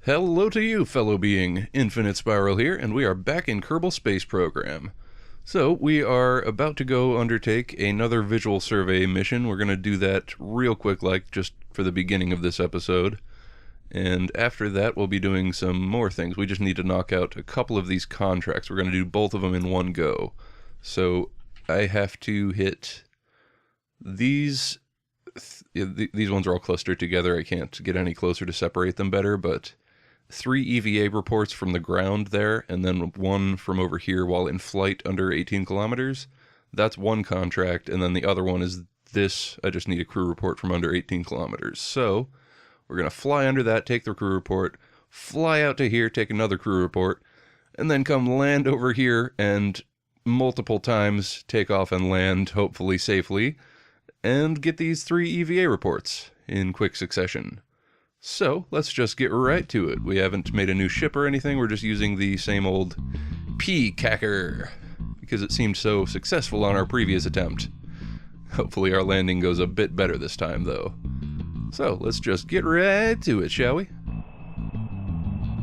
Hello to you, fellow being. Infinite Spiral here, and we are back in Kerbal Space Program. So, we are about to go undertake another visual survey mission. We're going to do that real quick, like just for the beginning of this episode. And after that, we'll be doing some more things. We just need to knock out a couple of these contracts. We're going to do both of them in one go. So, I have to hit these... These ones are all clustered together. I can't get any closer to separate them better, but 3 EVA reports from the ground there, and then 1 from over here while in flight under 18 kilometers. That's one contract, and then the other one is this. I just need a crew report from under 18 kilometers. So, we're going to fly under that, take the crew report, fly out to here, take another crew report, and then come land over here and multiple times take off and land, hopefully safely, and get these 3 EVA reports in quick succession. So, let's just get right to it. We haven't made a new ship or anything, we're just using the same old peacocker, because it seemed so successful on our previous attempt. Hopefully our landing goes a bit better this time, though. So, let's just get right to it, shall we?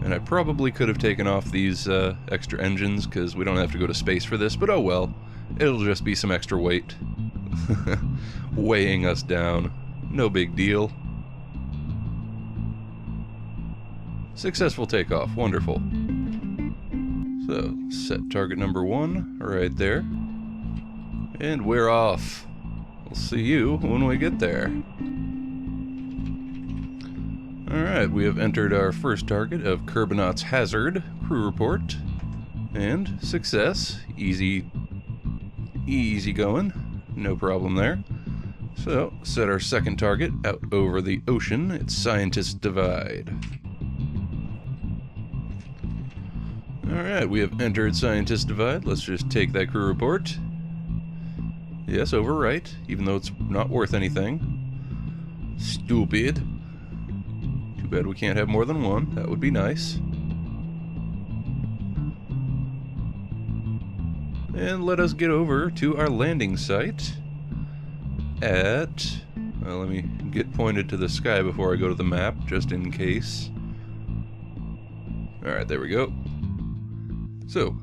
And I probably could have taken off these extra engines, because we don't have to go to space for this, but oh well. It'll just be some extra weight. Weighing us down. No big deal. Successful takeoff. Wonderful. So, set target number 1 right there. And we're off. We'll see you when we get there. Alright, we have entered our first target of Kerbinot's Hazard crew report. And success. Easy going. No problem there. So, set our second target out over the ocean. It's Scientist Divide. Alright, we have entered Scientist Divide. Let's just take that crew report. Yes, over right, even though it's not worth anything. Stupid. Too bad we can't have more than one. That would be nice. And let us get over to our landing site at... Well, let me get pointed to the sky before I go to the map, just in case. Alright, there we go. So,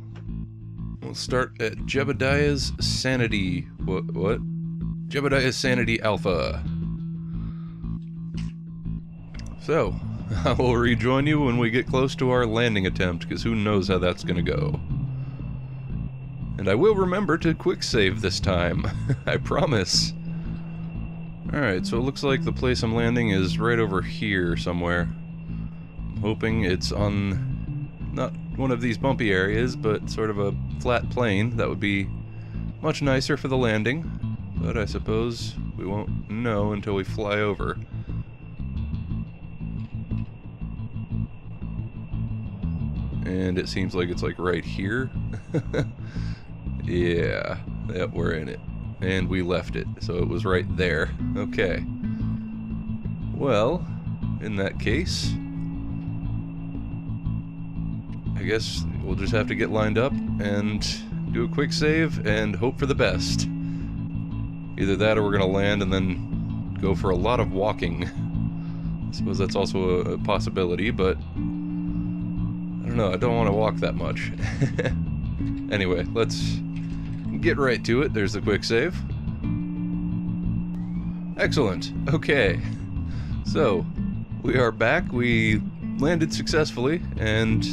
we'll start at Jebediah's Sanity... What? Jebediah's Sanity Alpha. So, I will rejoin you when we get close to our landing attempt, because who knows how that's going to go. And I will remember to quick save this time. I promise. Alright, so it looks like the place I'm landing is right over here somewhere. I'm hoping it's on not one of these bumpy areas, but sort of a flat plane. That would be much nicer for the landing. But I suppose we won't know until we fly over. And it seems like it's like right here. Yeah, yep, we're in it. And we left it, so it was right there. Okay. Well, in that case, I guess we'll just have to get lined up and do a quick save and hope for the best. Either that or we're gonna land and then go for a lot of walking. I suppose that's also a possibility, but I don't know, I don't want to walk that much. Anyway, let's get right to it. There's the quick save. Excellent. Okay. So, we are back. We landed successfully, and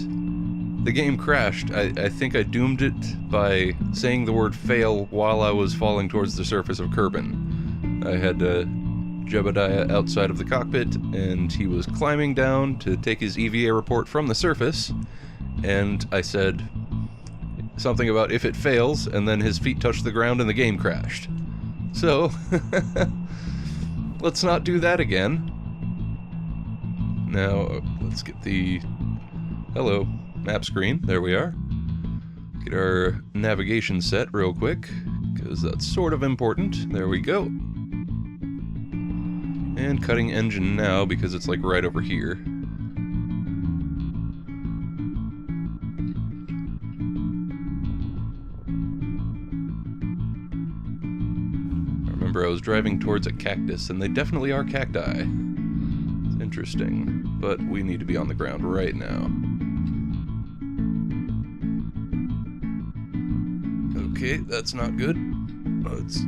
the game crashed. I think I doomed it by saying the word fail while I was falling towards the surface of Kerbin. I had Jebediah outside of the cockpit, and he was climbing down to take his EVA report from the surface, and I said something about if it fails, and then his feet touched the ground and the game crashed. So, let's not do that again. Now, let's get the... Hello, map screen. There we are. Get our navigation set real quick, because that's sort of important. There we go. And cutting engine now, because it's like right over here. I remember I was driving towards a cactus, and they definitely are cacti. It's Interesting. But we need to be on the ground right now. Okay, that's not good. Let's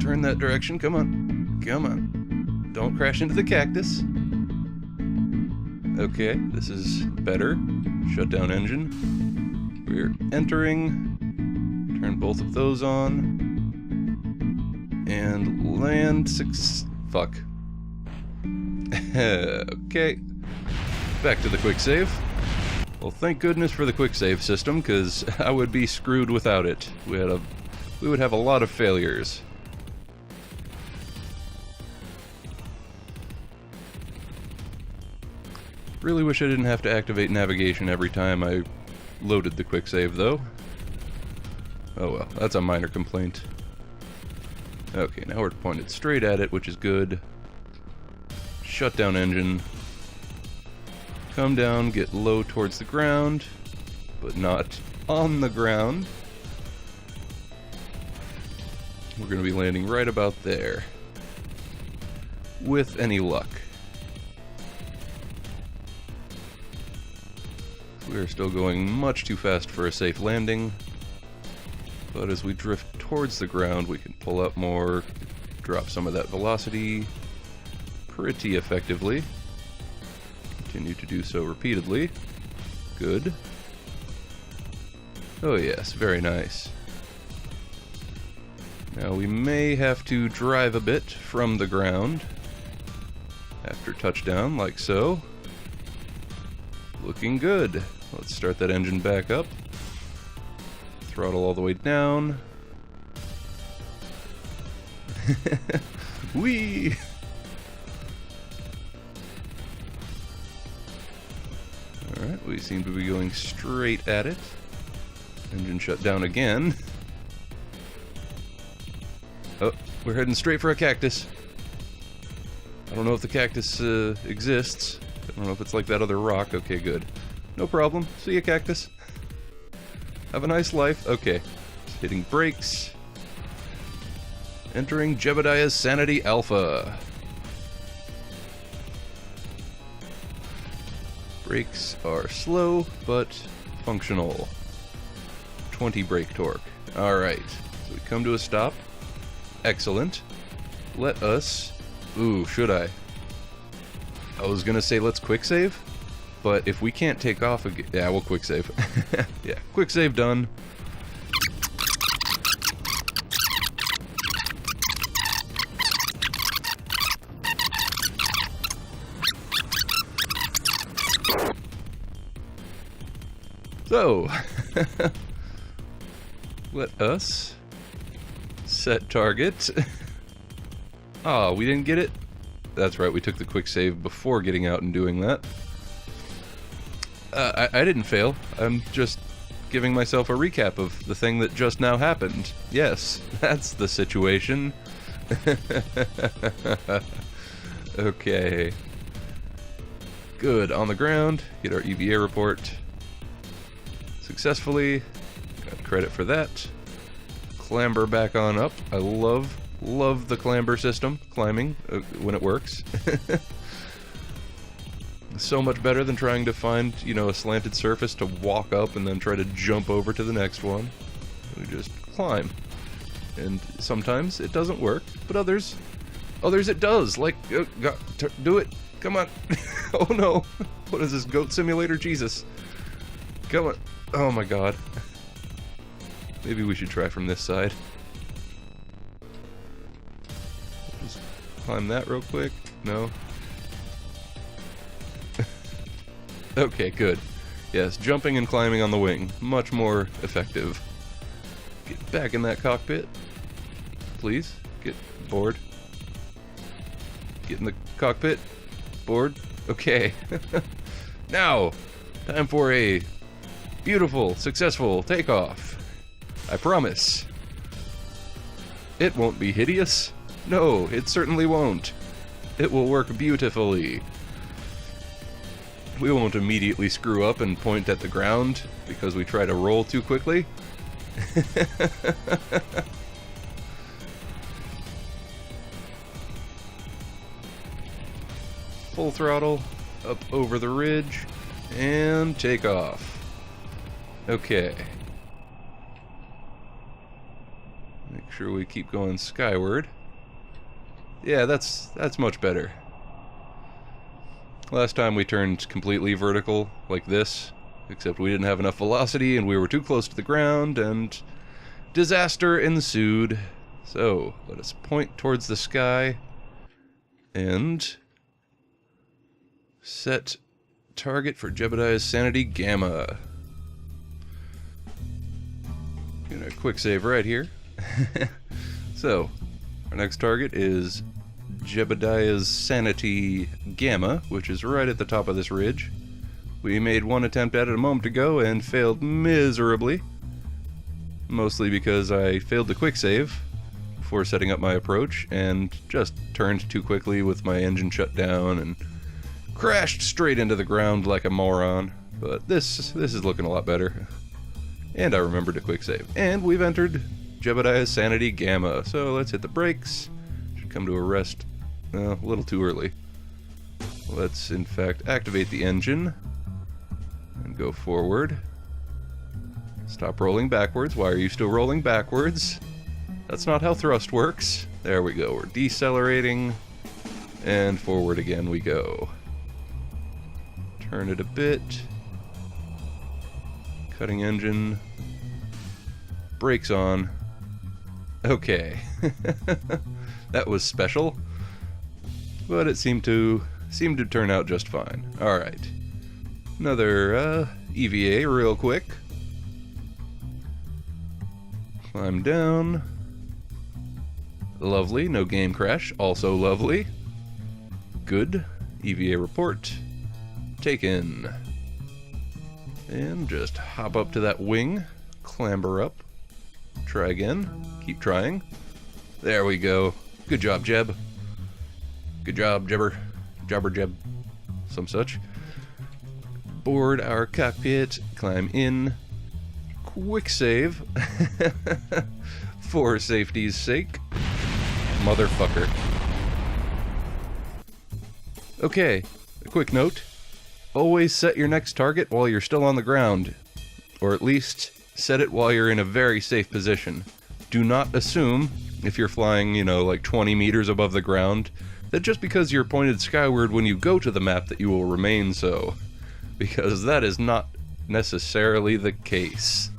turn that direction. Come on. Come on. Don't crash into the cactus. Okay, this is better. Shut down engine. We're entering. Turn both of those on. And land fuck. Okay. Back to the quick save. Well, thank goodness for the quick save system, because I would be screwed without it. We would have a lot of failures. Really wish I didn't have to activate navigation every time I loaded the quick save, though. Oh well, that's a minor complaint. Okay, now we're pointed straight at it, which is good. Shut down engine. Come down, get low towards the ground, but not on the ground. We're going to be landing right about there. With any luck. We are still going much too fast for a safe landing. But as we drift towards the ground, we can pull up more, drop some of that velocity pretty effectively. Continue to do so repeatedly. Good. Oh yes, very nice. Now we may have to drive a bit from the ground after touchdown, like so. Looking good. Let's start that engine back up. Throttle all the way down. Whee! Alright, we seem to be going straight at it. Engine shut down again. Oh, we're heading straight for a cactus. I don't know if the cactus exists. I don't know if it's like that other rock. Okay, good. No problem. See ya, cactus. Have a nice life. Okay. Just hitting brakes. Entering Jebediah's Sanity Alpha. Brakes are slow, but functional. 20 brake torque. Alright. So we come to a stop. Excellent. Let us... Ooh, should I? I was gonna say let's quick save, but if we can't take off again... Yeah, we'll quick save. Yeah, quick save done. So, let us set target. Oh, we didn't get it? That's right, we took the quick save before getting out and doing that. I didn't fail. I'm just giving myself a recap of the thing that just now happened. Yes, that's the situation. Okay. Good, on the ground. Get our EVA report. Successfully. Got credit for that. Clamber back on up. I love the clamber system, climbing, when it works. So much better than trying to find, you know, a slanted surface to walk up and then try to jump over to the next one. We just climb. And sometimes it doesn't work, but others it does. Like, do it. Come on. Oh no. What is this, Goat Simulator? Jesus. Come on. Oh my god. Maybe we should try from this side. Just climb that real quick. No. Okay, good. Yes, jumping and climbing on the wing. Much more effective. Get back in that cockpit. Please. Get board. Get in the cockpit. Board. Okay. Now, time for a beautiful, successful takeoff. I promise. It won't be hideous. No, it certainly won't. It will work beautifully. We won't immediately screw up and point at the ground because we try to roll too quickly. full throttle, up over the ridge, and take off. Okay. Make sure we keep going skyward. Yeah, that's much better. Last time we turned completely vertical, like this, except we didn't have enough velocity and we were too close to the ground, and disaster ensued. So, let us point towards the sky and set target for Jebediah's Sanity Gamma. Gonna quick save right here. So, our next target is Jebediah's Sanity Gamma, which is right at the top of this ridge. We made one attempt at it a moment ago and failed miserably. Mostly because I failed to quick save before setting up my approach and just turned too quickly with my engine shut down and crashed straight into the ground like a moron. But this is looking a lot better. And I remembered to quick save. And we've entered Jebediah's Sanity Gamma, so let's hit the brakes. Should come to a rest a little too early. Let's in fact activate the engine and go forward. Stop rolling backwards. Why are you still rolling backwards? That's not how thrust works. There we go. We're decelerating. And forward again we go. Turn it a bit. Cutting engine. Brakes on. Okay. That was special. But it seemed to turn out just fine. Alright. Another EVA real quick. Climb down. Lovely, no game crash, also lovely. Good. EVA report. Taken. And just hop up to that wing. Clamber up. Try again. Keep trying. There we go. Good job, Jeb. Good job, Jebber. Jobber Jeb. Some such. Board our cockpit. Climb in. Quick save. For safety's sake. Motherfucker. Okay, a quick note. Always set your next target while you're still on the ground. Or at least, set it while you're in a very safe position. Do not assume, if you're flying, like 20 meters above the ground, that just because you're pointed skyward when you go to the map that you will remain so. Because that is not necessarily the case.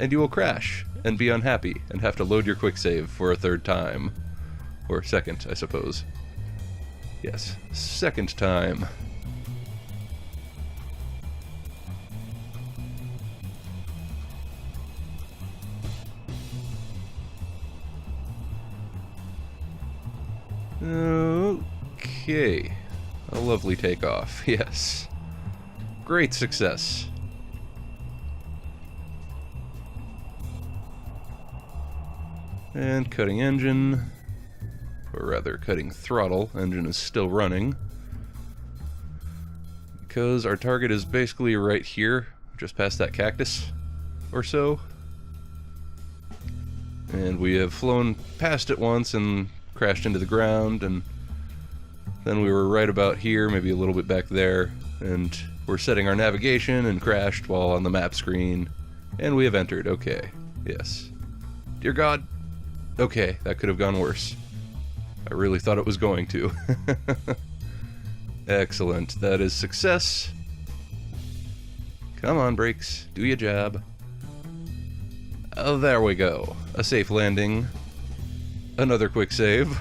And you will crash, and be unhappy, and have to load your quick save for a third time. Or second, I suppose. Yes, second time. Okay. A lovely takeoff, yes. Great success. And cutting engine. Or rather, cutting throttle. Engine is still running. Because our target is basically right here, just past that cactus or so. And we have flown past it once and crashed into the ground, and then we were right about here, maybe a little bit back there, and we're setting our navigation and crashed while on the map screen. And we have entered. Okay. Yes. Dear God. Okay, that could have gone worse. I really thought it was going to. Excellent. That is success. Come on, brakes. Do your job. Oh, there we go. A safe landing. Another quick save.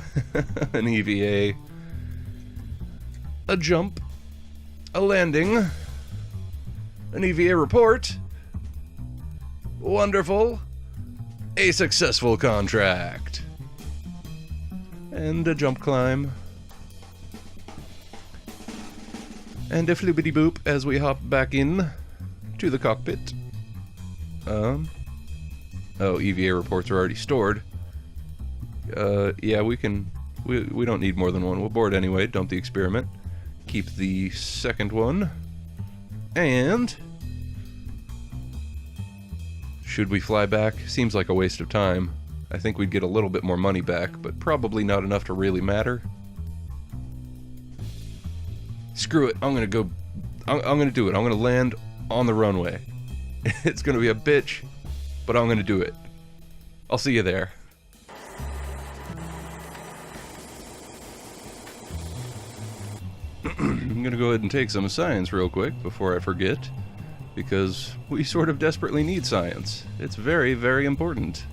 An EVA. A jump. A landing. An EVA report. Wonderful. A successful contract. And a jump climb. And a flippity boop as we hop back in to the cockpit. Oh, EVA reports are already stored. Yeah, we don't need more than one. We'll board anyway, dump the experiment. Keep the second one. And should we fly back? Seems like a waste of time. I think we'd get a little bit more money back, but probably not enough to really matter. Screw it. I'm gonna go. I'm gonna do it. I'm gonna land on the runway. It's gonna be a bitch, but I'm gonna do it. I'll see you there. I'm gonna go ahead and take some science real quick before I forget, because we sort of desperately need science. It's very, very important.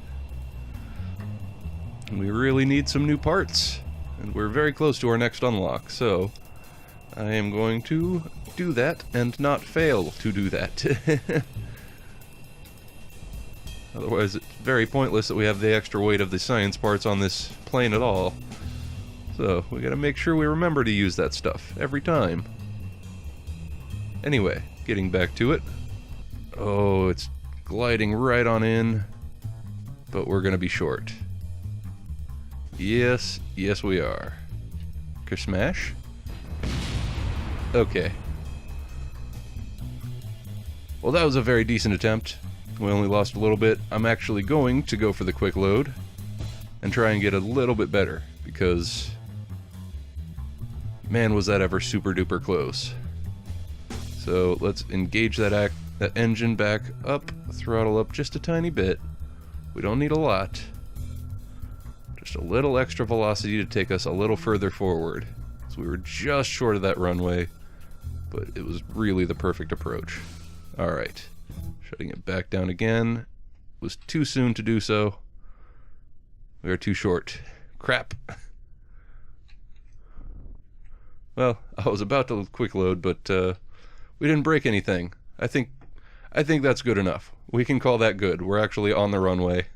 We really need some new parts, and we're very close to our next unlock, so I am going to do that and not fail to do that. Otherwise, it's very pointless that we have the extra weight of the science parts on this plane at all. So, we gotta make sure we remember to use that stuff every time. Anyway, getting back to it. Oh, it's gliding right on in, but we're gonna be short. Yes, yes we are. Kersmash? Okay. Well, that was a very decent attempt. We only lost a little bit. I'm actually going to go for the quick load and try and get a little bit better, because man, was that ever super duper close. So let's engage that engine back up, throttle up just a tiny bit. We don't need a lot. Just a little extra velocity to take us a little further forward. So we were just short of that runway, but it was really the perfect approach. Alright, shutting it back down again. It was too soon to do so. We are too short. Crap. Well, I was about to quick load, but we didn't break anything. I think that's good enough. We can call that good. We're actually on the runway.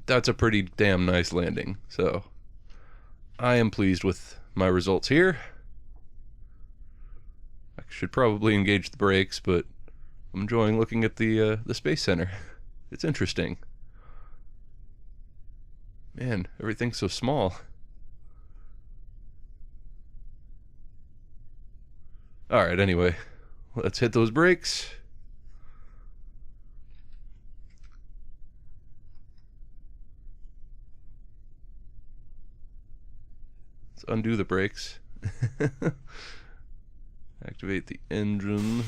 That's a pretty damn nice landing. So, I am pleased with my results here. I should probably engage the brakes, but I'm enjoying looking at the Space Center. It's interesting. Man, everything's so small. Alright, anyway, let's hit those brakes. Let's undo the brakes. Activate the engine.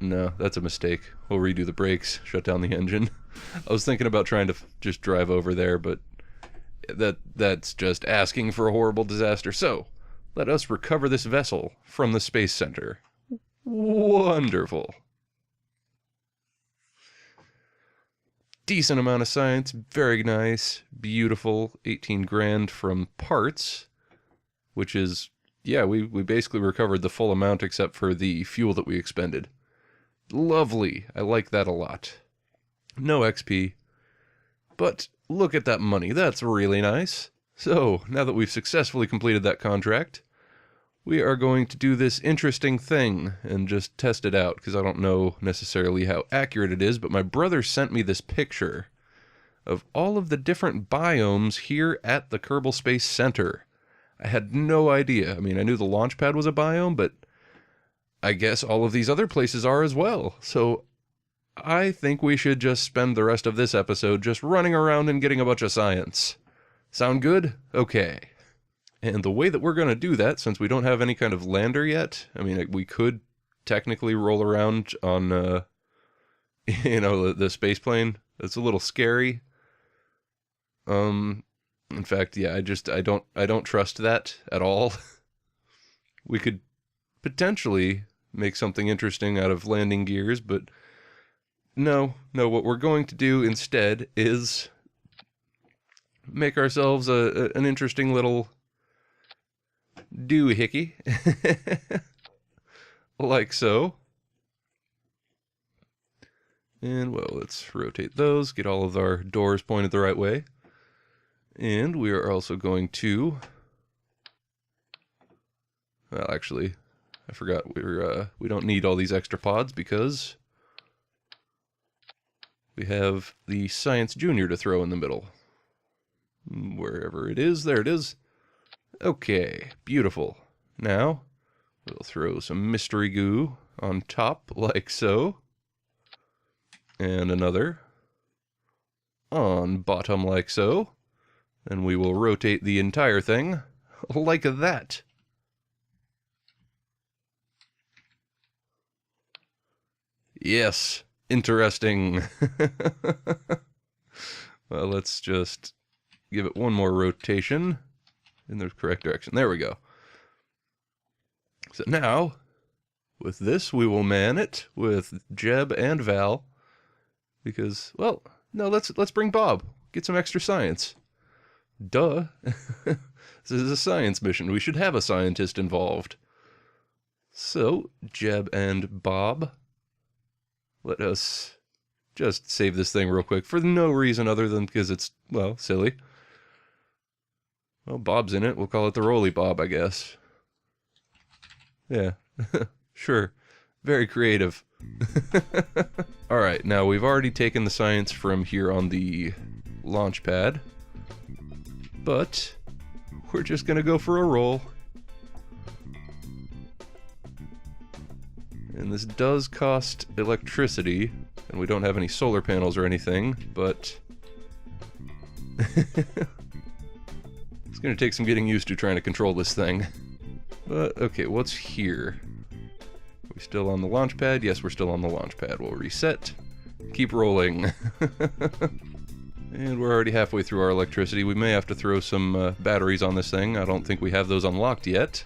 No, that's a mistake. We'll redo the brakes, shut down the engine. I was thinking about trying to just drive over there, but that's just asking for a horrible disaster. So, let us recover this vessel from the Space Center. Wonderful. Decent amount of science, very nice, beautiful, 18 grand from parts, which is, yeah, we basically recovered the full amount except for the fuel that we expended. Lovely, I like that a lot. No XP, but look at that money, that's really nice. So, now that we've successfully completed that contract, we are going to do this interesting thing and just test it out, because I don't know necessarily how accurate it is, but my brother sent me this picture of all of the different biomes here at the Kerbal Space Center. I had no idea. I mean, I knew the launch pad was a biome, but I guess all of these other places are as well. So I think we should just spend the rest of this episode just running around and getting a bunch of science. Sound good? Okay. And the way that we're going to do that, since we don't have any kind of lander yet, I mean, we could technically roll around on, the space plane. That's a little scary. In fact, yeah, I don't trust that at all. We could potentially make something interesting out of landing gears, but no, what we're going to do instead is make ourselves an interesting little doohickey, like so. And, well, let's rotate those, get all of our doors pointed the right way. And we are also going to, well, actually, I forgot we don't need all these extra pods because we have the Science Junior to throw in the middle. Wherever it is, there it is. Okay, beautiful. Now, we'll throw some mystery goo on top, like so. And another on bottom, like so. And we will rotate the entire thing Like that. Yes, interesting. Well, let's just give it one more rotation in the correct direction. There we go. So now, with this, we will man it with Jeb and Val. Because, well, no, let's bring Bob. Get some extra science. Duh. This is a science mission. We should have a scientist involved. So, Jeb and Bob, let us just save this thing real quick for no reason other than because it's, well, silly. Well, Bob's in it. We'll call it the Roly Bob, I guess. Yeah, sure. Very creative. Alright, now we've already taken the science from here on the launch pad. But we're just gonna go for a roll. And this does cost electricity, and we don't have any solar panels or anything, but it's gonna take some getting used to trying to control this thing. But, okay, what's here? Are we still on the launch pad? Yes, we're still on the launch pad. We'll reset. Keep rolling. And we're already halfway through our electricity. We may have to throw some batteries on this thing. I don't think we have those unlocked yet.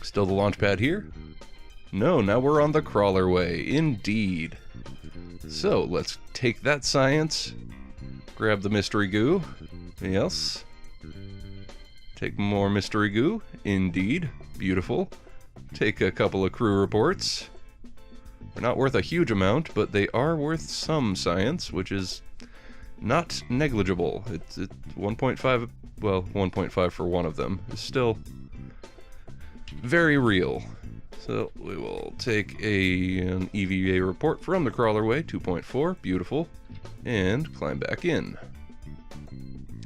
Still the launch pad here? No, now we're on the crawler way. Indeed. So, let's take that science. Grab the mystery goo. Anything else? Take more mystery goo. Indeed. Beautiful. Take a couple of crew reports. They're not worth a huge amount, but they are worth some science, which is not negligible. It's 1.5, well, 1.5 for one of them is still very real. So we will take an EVA report from the crawlerway, 2.4, beautiful, and climb back in.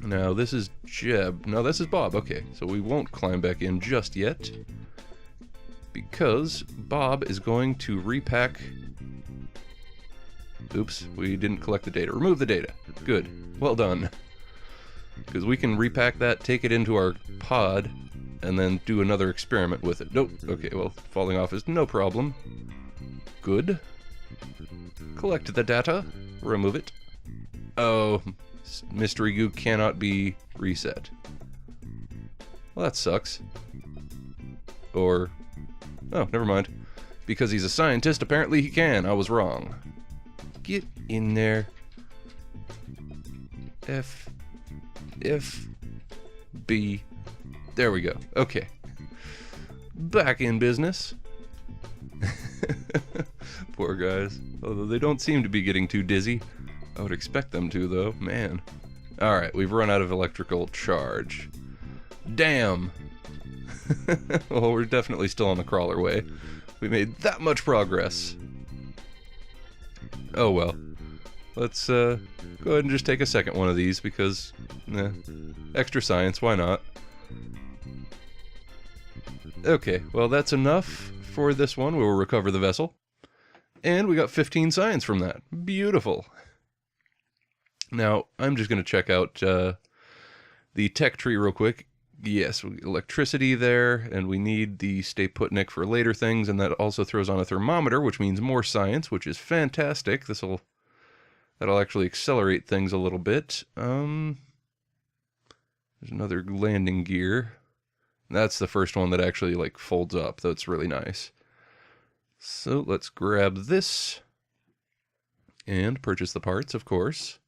Now this is Jeb. No, this is Bob. Okay, so we won't climb back in just yet, because Bob is going to repack... Oops, we didn't collect the data. Remove the data. Good. Well done. Because we can repack that, take it into our pod, and then do another experiment with it. Nope. Okay, well, falling off is no problem. Good. Collect the data. Remove it. Oh, mystery goo cannot be reset. Well, that sucks. Or... oh, never mind. Because he's a scientist, apparently he can. I was wrong. Get in there. F... B... There we go. Okay. Back in business. Poor guys. Although they don't seem to be getting too dizzy. I would expect them to, though. Man. Alright, we've run out of electrical charge. Damn! Well, we're definitely still on the crawler way. We made that much progress. Oh well. Let's go ahead and just take a second one of these because, extra science, why not? Okay, well that's enough for this one. We will recover the vessel. And we got 15 science from that. Beautiful. Now, I'm just going to check out the tech tree real quick. Yes, electricity there, and we need the Stay Putnik for later things, and that also throws on a thermometer, which means more science, which is fantastic. That'll actually accelerate things a little bit. There's another landing gear. That's the first one that actually like folds up. That's really nice. So let's grab this and purchase the parts, of course.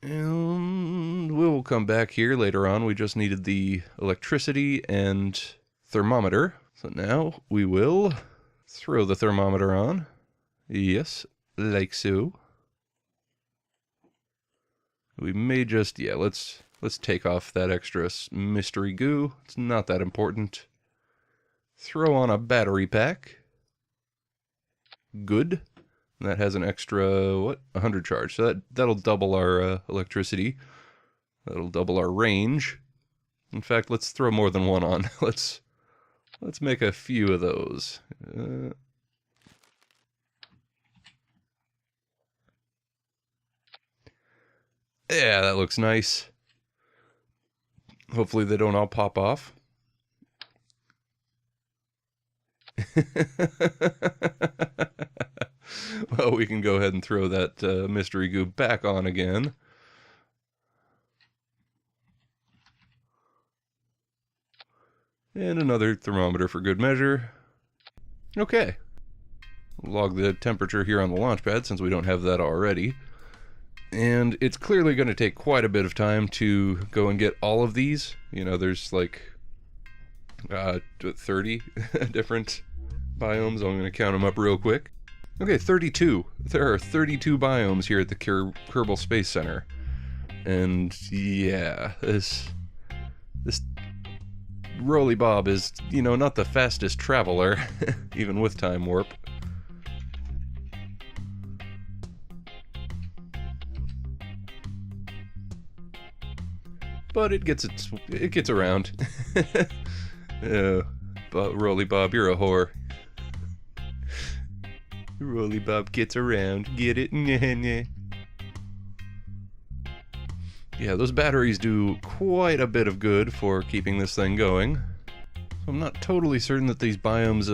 And we'll come back here later on. We just needed the electricity and thermometer. So now we will throw the thermometer on. Yes, like so. We may just, yeah, let's take off that extra mystery goo. It's not that important. Throw on a battery pack. Good. And that has an extra, 100 charge. So that'll double our electricity. That'll double our range. In fact, let's throw more than one on. Let's make a few of those. Yeah, that looks nice. Hopefully they don't all pop off. Well, we can go ahead and throw that mystery goo back on again. And another thermometer for good measure. Okay. Log the temperature here on the launch pad since we don't have that already. And it's clearly going to take quite a bit of time to go and get all of these. You know, there's like 30 different biomes. I'm going to count them up real quick. Okay, 32. There are 32 biomes here at the Kerbal Space Center. And yeah, this Roly Bob is, you know, not the fastest traveler, even with time warp. But it gets around. But Roly Bob, you're a whore. Roly Bob gets around. Get it? Yeah, those batteries do quite a bit of good for keeping this thing going. So I'm not totally certain that these biomes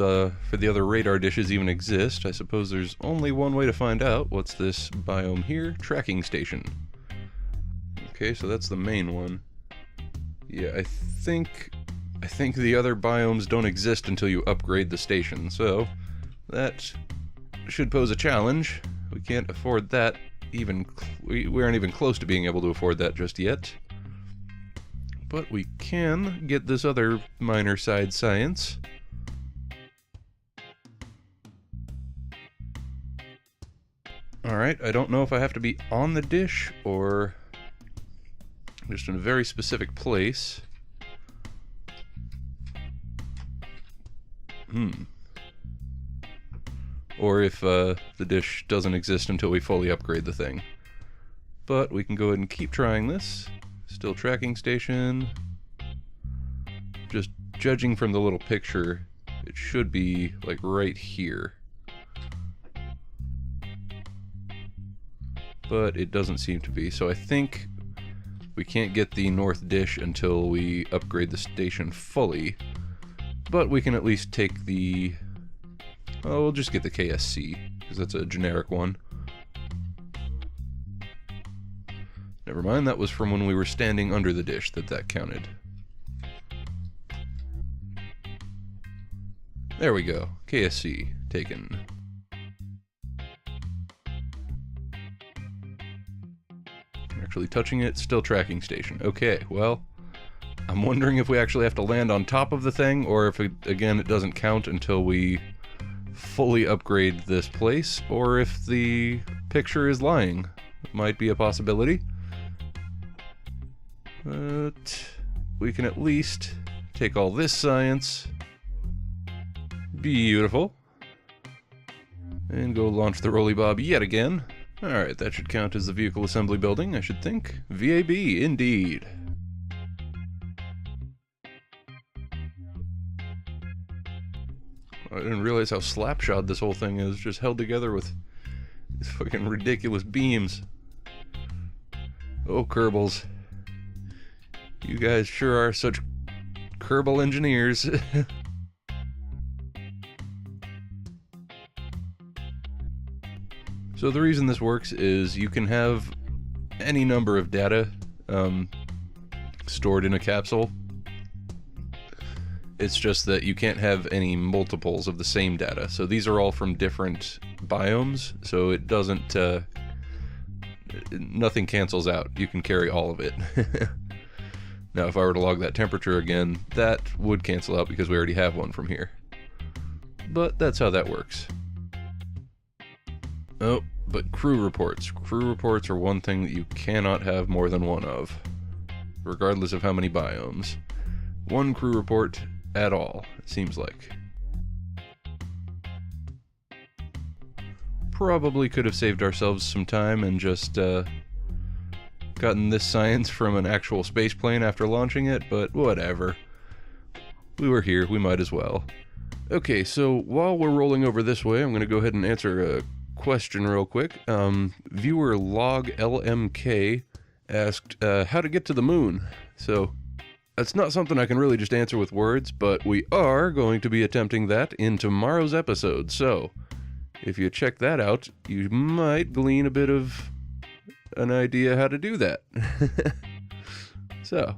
for the other radar dishes even exist. I suppose there's only one way to find out. What's this biome here? Tracking station. Okay, so that's the main one. Yeah, I think the other biomes don't exist until you upgrade the station, so that should pose a challenge. We can't afford that we aren't even close to being able to afford that just yet. But we can get this other minor side science. Alright, I don't know if I have to be on the dish or just in a very specific place. Or if the dish doesn't exist until we fully upgrade the thing. But we can go ahead and keep trying this. Still tracking station. Just judging from the little picture, it should be like right here. But it doesn't seem to be, so I think we can't get the north dish until we upgrade the station fully. But we can at least take the... Oh, we'll just get the KSC, because that's a generic one. Never mind, that was from when we were standing under the dish that counted. There we go. KSC taken. Actually touching it, still tracking station. Okay, well, I'm wondering if we actually have to land on top of the thing, or if, again, it doesn't count until we fully upgrade this place, or if the picture is lying. It might be a possibility. But we can at least take all this science. Beautiful. And go launch the Roly Bob yet again. Alright, that should count as the vehicle assembly building, I should think. VAB, indeed. I didn't realize how slapshod this whole thing is, just held together with these fucking ridiculous beams. Oh, Kerbals. You guys sure are such Kerbal engineers. So the reason this works is you can have any number of data stored in a capsule. It's just that you can't have any multiples of the same data. So these are all from different biomes, so it doesn't... nothing cancels out. You can carry all of it. Now, if I were to log that temperature again, that would cancel out because we already have one from here. But that's how that works. Oh, but crew reports. Crew reports are one thing that you cannot have more than one of, regardless of how many biomes. One crew report at all, it seems like. Probably could have saved ourselves some time and just gotten this science from an actual space plane after launching it, but whatever. We were here, we might as well. Okay, so while we're rolling over this way, I'm going to go ahead and answer a question real quick. Viewer log LMK asked how to get to the moon. So That's not something I can really just answer with words, but we are going to be attempting that in tomorrow's episode. So, if you check that out, you might glean a bit of an idea how to do that. So,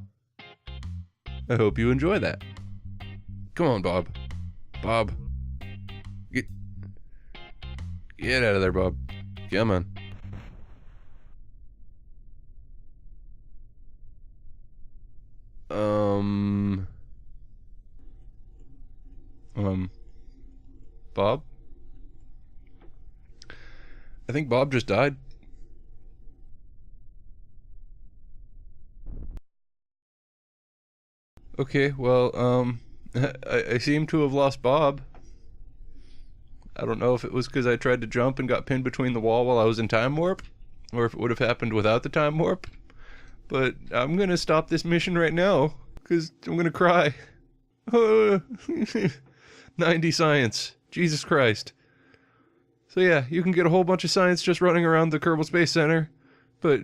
I hope you enjoy that. Come on, Bob. Bob. Get out of there, Bob. Come on. Bob? I think Bob just died. Okay, well, I seem to have lost Bob. I don't know if it was because I tried to jump and got pinned between the wall while I was in time warp, or if it would have happened without the time warp. But I'm gonna stop this mission right now, because I'm gonna cry. 90 science. Jesus Christ. So yeah, you can get a whole bunch of science just running around the Kerbal Space Center, but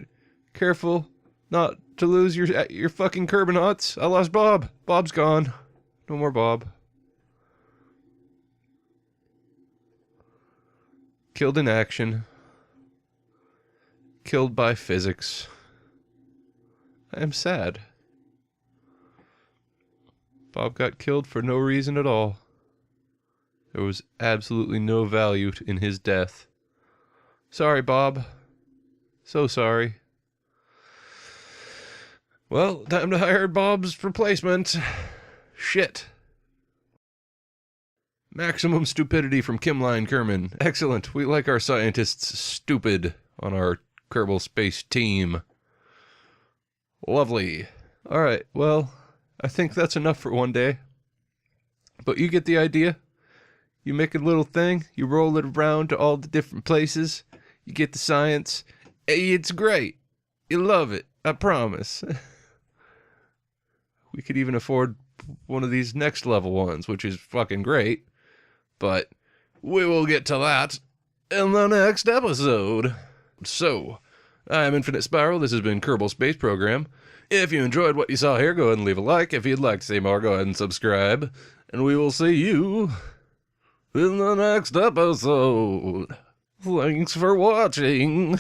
careful not to lose your fucking Kerbinauts. I lost Bob. Bob's gone. No more Bob. Killed in action. Killed by physics. I am sad. Bob got killed for no reason at all. There was absolutely no value in his death. Sorry, Bob. So sorry. Well, time to hire Bob's replacement. Shit. Maximum stupidity from Kimline Kerman. Excellent. We like our scientists stupid on our Kerbal Space team. Lovely. Alright, well, I think that's enough for one day. But you get the idea? You make a little thing, you roll it around to all the different places, you get the science. Hey, it's great. You love it. I promise. We could even afford one of these next level ones, which is fucking great. But we will get to that in the next episode. So, I'm Infinite Spiral. This has been Kerbal Space Program. If you enjoyed what you saw here, go ahead and leave a like. If you'd like to see more, go ahead and subscribe. And we will see you in the next episode. Thanks for watching.